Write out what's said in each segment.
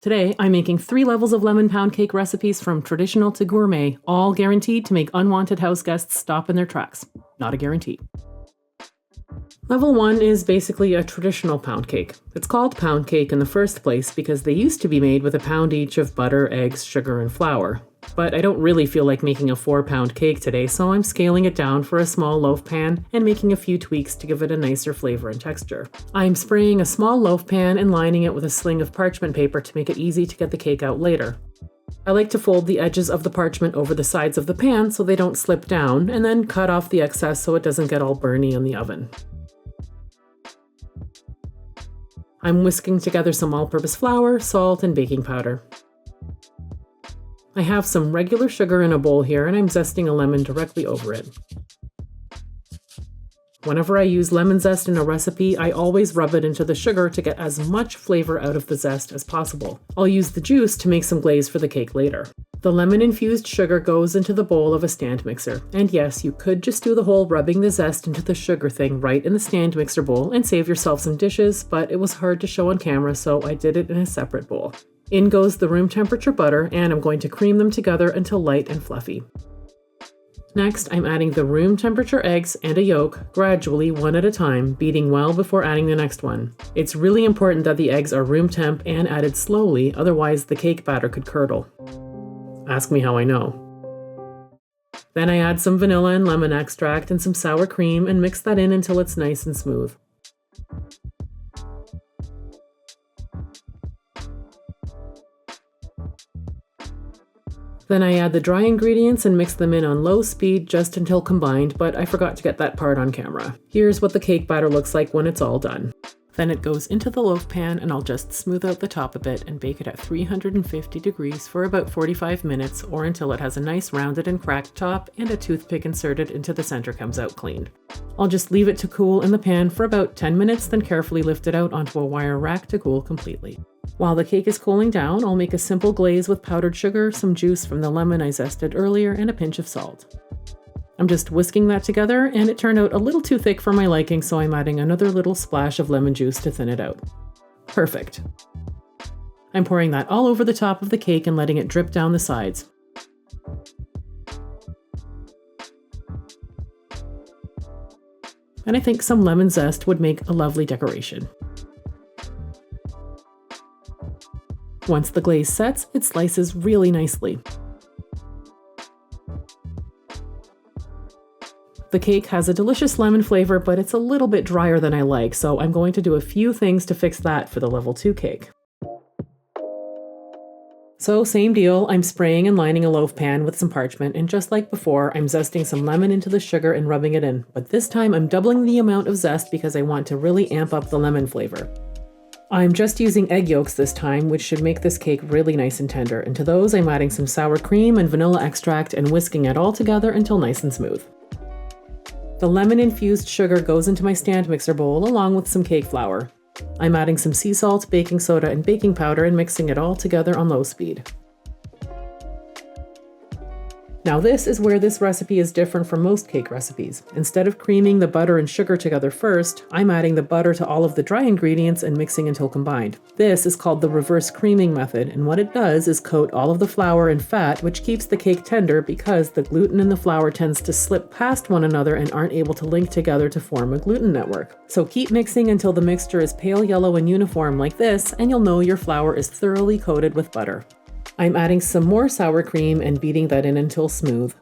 Today, I'm making 3 levels of lemon pound cake recipes from traditional to gourmet, all guaranteed to make unwanted house guests stop in their tracks. Not a guarantee. Level 1 is basically a traditional pound cake. It's called pound cake in the first place because they used to be made with a pound each of butter, eggs, sugar, and flour. But I don't really feel like making a 4-pound cake today, so I'm scaling it down for a small loaf pan and making a few tweaks to give it a nicer flavor and texture. I'm spraying a small loaf pan and lining it with a sling of parchment paper to make it easy to get the cake out later. I like to fold the edges of the parchment over the sides of the pan so they don't slip down, and then cut off the excess so it doesn't get all burny in the oven. I'm whisking together some all-purpose flour, salt, and baking powder. I have some regular sugar in a bowl here, and I'm zesting a lemon directly over it. Whenever I use lemon zest in a recipe, I always rub it into the sugar to get as much flavor out of the zest as possible. I'll use the juice to make some glaze for the cake later. The lemon-infused sugar goes into the bowl of a stand mixer. And yes, you could just do the whole rubbing the zest into the sugar thing right in the stand mixer bowl and save yourself some dishes, but it was hard to show on camera, so I did it in a separate bowl. In goes the room temperature butter, and I'm going to cream them together until light and fluffy. Next, I'm adding the room temperature eggs and a yolk, gradually one at a time, beating well before adding the next one. It's really important that the eggs are room temp and added slowly, otherwise the cake batter could curdle. Ask me how I know. Then I add some vanilla and lemon extract and some sour cream and mix that in until it's nice and smooth. Then I add the dry ingredients and mix them in on low speed just until combined, but I forgot to get that part on camera. Here's what the cake batter looks like when it's all done. Then it goes into the loaf pan and I'll just smooth out the top a bit and bake it at 350 degrees for about 45 minutes or until it has a nice rounded and cracked top and a toothpick inserted into the center comes out cleaned. I'll just leave it to cool in the pan for about 10 minutes, then carefully lift it out onto a wire rack to cool completely. While the cake is cooling down, I'll make a simple glaze with powdered sugar, some juice from the lemon I zested earlier, and a pinch of salt. I'm just whisking that together, and it turned out a little too thick for my liking, so I'm adding another little splash of lemon juice to thin it out. Perfect. I'm pouring that all over the top of the cake and letting it drip down the sides. And I think some lemon zest would make a lovely decoration. Once the glaze sets, it slices really nicely. The cake has a delicious lemon flavor, but it's a little bit drier than I like, so I'm going to do a few things to fix that for the level 2 cake. So same deal, I'm spraying and lining a loaf pan with some parchment, and just like before, I'm zesting some lemon into the sugar and rubbing it in. But this time I'm doubling the amount of zest because I want to really amp up the lemon flavor. I'm just using egg yolks this time, which should make this cake really nice and tender, and to those I'm adding some sour cream and vanilla extract and whisking it all together until nice and smooth. The lemon-infused sugar goes into my stand mixer bowl along with some cake flour. I'm adding some sea salt, baking soda, and baking powder and mixing it all together on low speed. Now this is where this recipe is different from most cake recipes. Instead of creaming the butter and sugar together first, I'm adding the butter to all of the dry ingredients and mixing until combined. This is called the reverse creaming method, and what it does is coat all of the flour in fat, which keeps the cake tender because the gluten in the flour tends to slip past one another and aren't able to link together to form a gluten network. So keep mixing until the mixture is pale yellow and uniform like this, and you'll know your flour is thoroughly coated with butter. I'm adding some more sour cream and beating that in until smooth.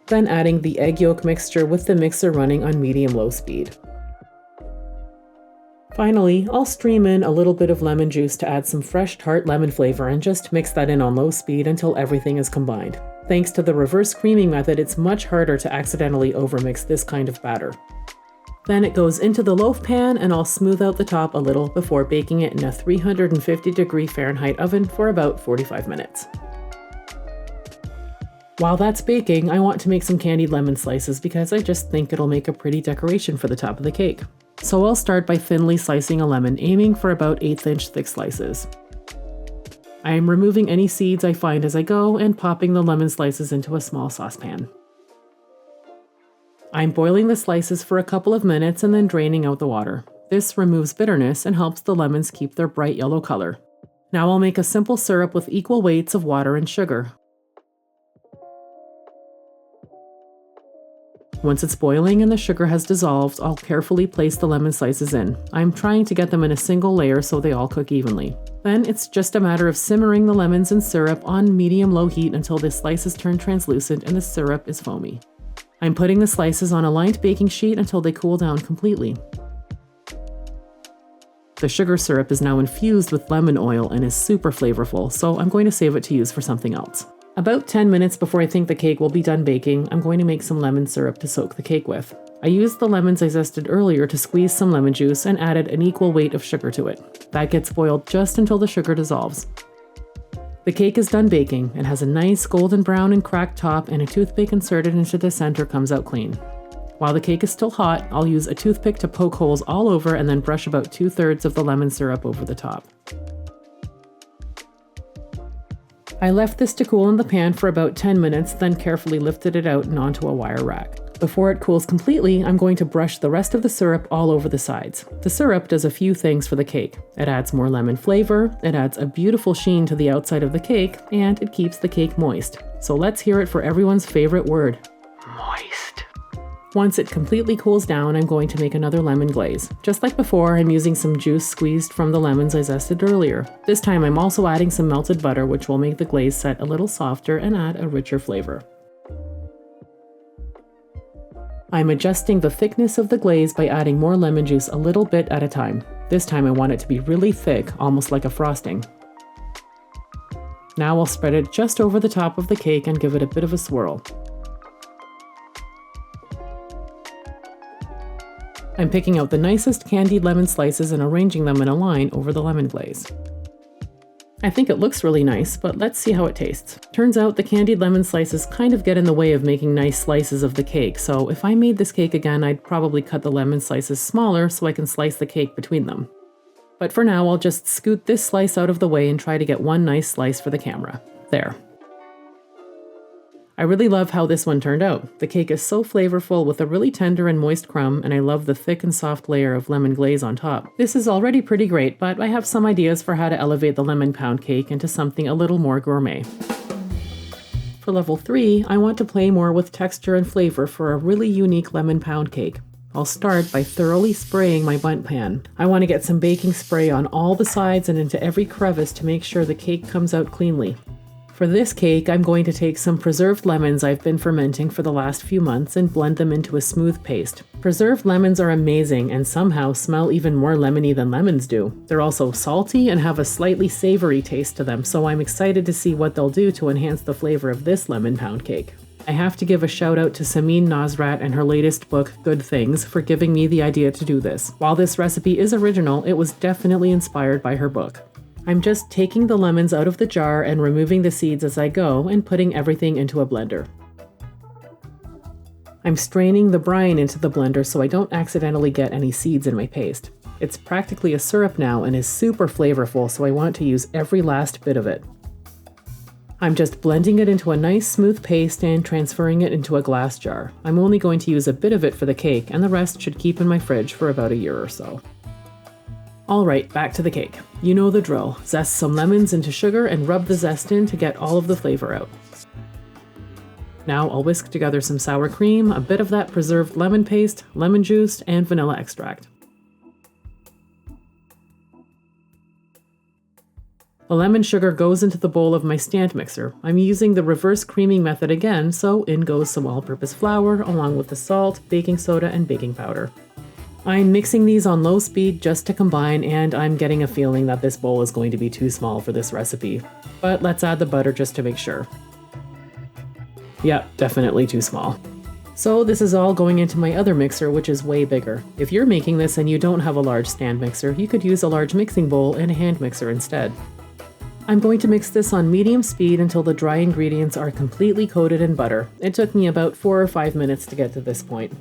Then adding the egg yolk mixture with the mixer running on medium-low speed. Finally, I'll stream in a little bit of lemon juice to add some fresh tart lemon flavor and just mix that in on low speed until everything is combined. Thanks to the reverse creaming method, it's much harder to accidentally overmix this kind of batter. Then it goes into the loaf pan and I'll smooth out the top a little before baking it in a 350-degree Fahrenheit oven for about 45 minutes. While that's baking, I want to make some candied lemon slices because I just think it'll make a pretty decoration for the top of the cake. So I'll start by thinly slicing a lemon, aiming for about 1/8-inch thick slices. I am removing any seeds I find as I go and popping the lemon slices into a small saucepan. I'm boiling the slices for a couple of minutes and then draining out the water. This removes bitterness and helps the lemons keep their bright yellow color. Now I'll make a simple syrup with equal weights of water and sugar. Once it's boiling and the sugar has dissolved, I'll carefully place the lemon slices in. I'm trying to get them in a single layer so they all cook evenly. Then it's just a matter of simmering the lemons in syrup on medium-low heat until the slices turn translucent and the syrup is foamy. I'm putting the slices on a lined baking sheet until they cool down completely. The sugar syrup is now infused with lemon oil and is super flavorful, so I'm going to save it to use for something else. About 10 minutes before I think the cake will be done baking, I'm going to make some lemon syrup to soak the cake with. I used the lemons I zested earlier to squeeze some lemon juice and added an equal weight of sugar to it. That gets boiled just until the sugar dissolves. The cake is done baking and has a nice golden brown and cracked top, and a toothpick inserted into the center comes out clean. While the cake is still hot, I'll use a toothpick to poke holes all over and then brush about 2/3 of the lemon syrup over the top. I left this to cool in the pan for about 10 minutes, then carefully lifted it out and onto a wire rack. Before it cools completely, I'm going to brush the rest of the syrup all over the sides. The syrup does a few things for the cake. It adds more lemon flavor, it adds a beautiful sheen to the outside of the cake, and it keeps the cake moist. So let's hear it for everyone's favorite word. Moist. Once it completely cools down, I'm going to make another lemon glaze. Just like before, I'm using some juice squeezed from the lemons I zested earlier. This time I'm also adding some melted butter, which will make the glaze set a little softer and add a richer flavor. I'm adjusting the thickness of the glaze by adding more lemon juice a little bit at a time. This time I want it to be really thick, almost like a frosting. Now I'll spread it just over the top of the cake and give it a bit of a swirl. I'm picking out the nicest candied lemon slices and arranging them in a line over the lemon glaze. I think it looks really nice, but let's see how it tastes. Turns out the candied lemon slices kind of get in the way of making nice slices of the cake, so if I made this cake again, I'd probably cut the lemon slices smaller so I can slice the cake between them. But for now, I'll just scoot this slice out of the way and try to get one nice slice for the camera. There. I really love how this one turned out. The cake is so flavorful with a really tender and moist crumb, and I love the thick and soft layer of lemon glaze on top. This is already pretty great, but I have some ideas for how to elevate the lemon pound cake into something a little more gourmet. For level 3, I want to play more with texture and flavor for a really unique lemon pound cake. I'll start by thoroughly spraying my Bundt pan. I want to get some baking spray on all the sides and into every crevice to make sure the cake comes out cleanly. For this cake, I'm going to take some preserved lemons I've been fermenting for the last few months and blend them into a smooth paste. Preserved lemons are amazing and somehow smell even more lemony than lemons do. They're also salty and have a slightly savory taste to them, so I'm excited to see what they'll do to enhance the flavor of this lemon pound cake. I have to give a shout out to Samin Nosrat and her latest book, Good Things, for giving me the idea to do this. While this recipe is original, it was definitely inspired by her book. I'm just taking the lemons out of the jar and removing the seeds as I go and putting everything into a blender. I'm straining the brine into the blender so I don't accidentally get any seeds in my paste. It's practically a syrup now and is super flavorful, so I want to use every last bit of it. I'm just blending it into a nice smooth paste and transferring it into a glass jar. I'm only going to use a bit of it for the cake, and the rest should keep in my fridge for about a year or so. Alright, back to the cake. You know the drill. Zest some lemons into sugar and rub the zest in to get all of the flavor out. Now I'll whisk together some sour cream, a bit of that preserved lemon paste, lemon juice, and vanilla extract. The lemon sugar goes into the bowl of my stand mixer. I'm using the reverse creaming method again, so in goes some all-purpose flour, along with the salt, baking soda, and baking powder. I'm mixing these on low speed just to combine, and I'm getting a feeling that this bowl is going to be too small for this recipe. But let's add the butter just to make sure. Yep, definitely too small. So this is all going into my other mixer, which is way bigger. If you're making this and you don't have a large stand mixer, you could use a large mixing bowl and a hand mixer instead. I'm going to mix this on medium speed until the dry ingredients are completely coated in butter. It took me about 4 or 5 minutes to get to this point.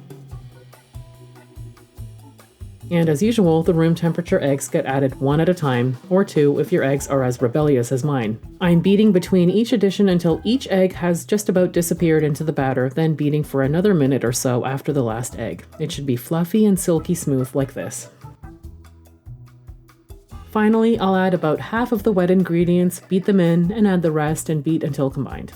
And as usual, the room temperature eggs get added 1 at a time, or 2 if your eggs are as rebellious as mine. I'm beating between each addition until each egg has just about disappeared into the batter, then beating for another minute or so after the last egg. It should be fluffy and silky smooth like this. Finally, I'll add about half of the wet ingredients, beat them in, and add the rest and beat until combined.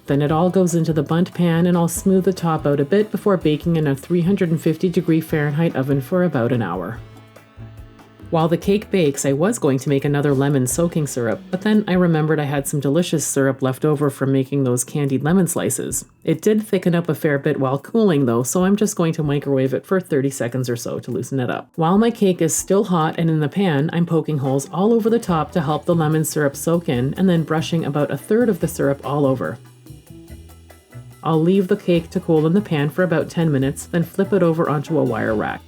Then it all goes into the Bundt pan, and I'll smooth the top out a bit before baking in a 350-degree Fahrenheit oven for about an hour. While the cake bakes, I was going to make another lemon soaking syrup, but then I remembered I had some delicious syrup left over from making those candied lemon slices. It did thicken up a fair bit while cooling though, so I'm just going to microwave it for 30 seconds or so to loosen it up. While my cake is still hot and in the pan, I'm poking holes all over the top to help the lemon syrup soak in, and then brushing about 1/3 of the syrup all over. I'll leave the cake to cool in the pan for about 10 minutes, then flip it over onto a wire rack.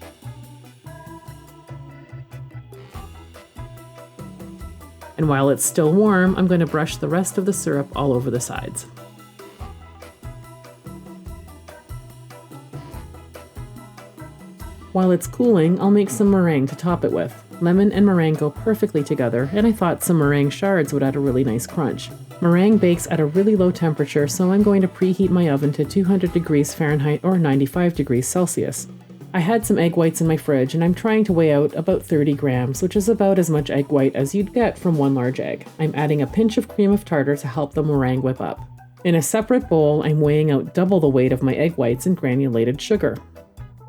And while it's still warm, I'm going to brush the rest of the syrup all over the sides. While it's cooling, I'll make some meringue to top it with. Lemon and meringue go perfectly together, and I thought some meringue shards would add a really nice crunch. Meringue bakes at a really low temperature, so I'm going to preheat my oven to 200 degrees Fahrenheit or 95 degrees Celsius. I had some egg whites in my fridge, and I'm trying to weigh out about 30 grams, which is about as much egg white as you'd get from one large egg. I'm adding a pinch of cream of tartar to help the meringue whip up. In a separate bowl, I'm weighing out double the weight of my egg whites in granulated sugar.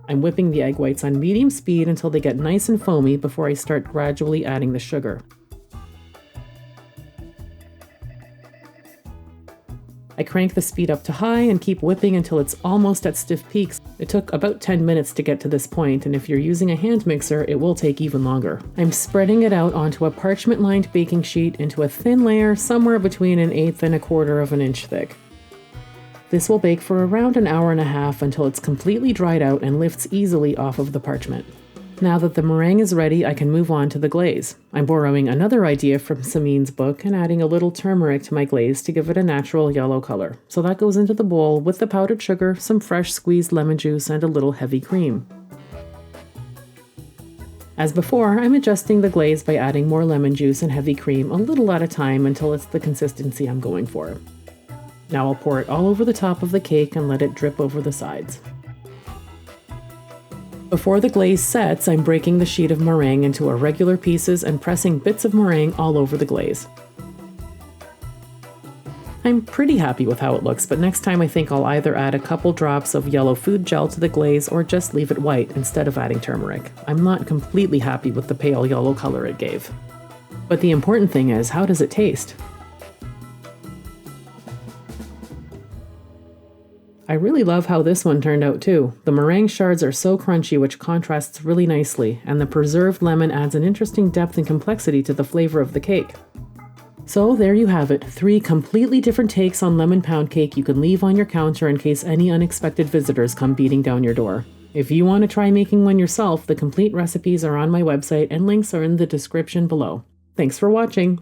I'm whipping the egg whites on medium speed until they get nice and foamy before I start gradually adding the sugar. I crank the speed up to high and keep whipping until it's almost at stiff peaks. It took about 10 minutes to get to this point, and if you're using a hand mixer, it will take even longer. I'm spreading it out onto a parchment-lined baking sheet into a thin layer somewhere between 1/8 and 1/4 of an inch thick. This will bake for around an hour and a half until it's completely dried out and lifts easily off of the parchment. Now that the meringue is ready, I can move on to the glaze. I'm borrowing another idea from Samin's book and adding a little turmeric to my glaze to give it a natural yellow color. So that goes into the bowl with the powdered sugar, some fresh squeezed lemon juice, and a little heavy cream. As before, I'm adjusting the glaze by adding more lemon juice and heavy cream a little at a time until it's the consistency I'm going for. Now I'll pour it all over the top of the cake and let it drip over the sides. Before the glaze sets, I'm breaking the sheet of meringue into irregular pieces and pressing bits of meringue all over the glaze. I'm pretty happy with how it looks, but next time I think I'll either add a couple drops of yellow food gel to the glaze or just leave it white instead of adding turmeric. I'm not completely happy with the pale yellow color it gave. But the important thing is, how does it taste? I really love how this one turned out too. The meringue shards are so crunchy, which contrasts really nicely, and the preserved lemon adds an interesting depth and complexity to the flavor of the cake. So there you have it, 3 completely different takes on lemon pound cake you can leave on your counter in case any unexpected visitors come beating down your door. If you want to try making one yourself, the complete recipes are on my website and links are in the description below. Thanks for watching!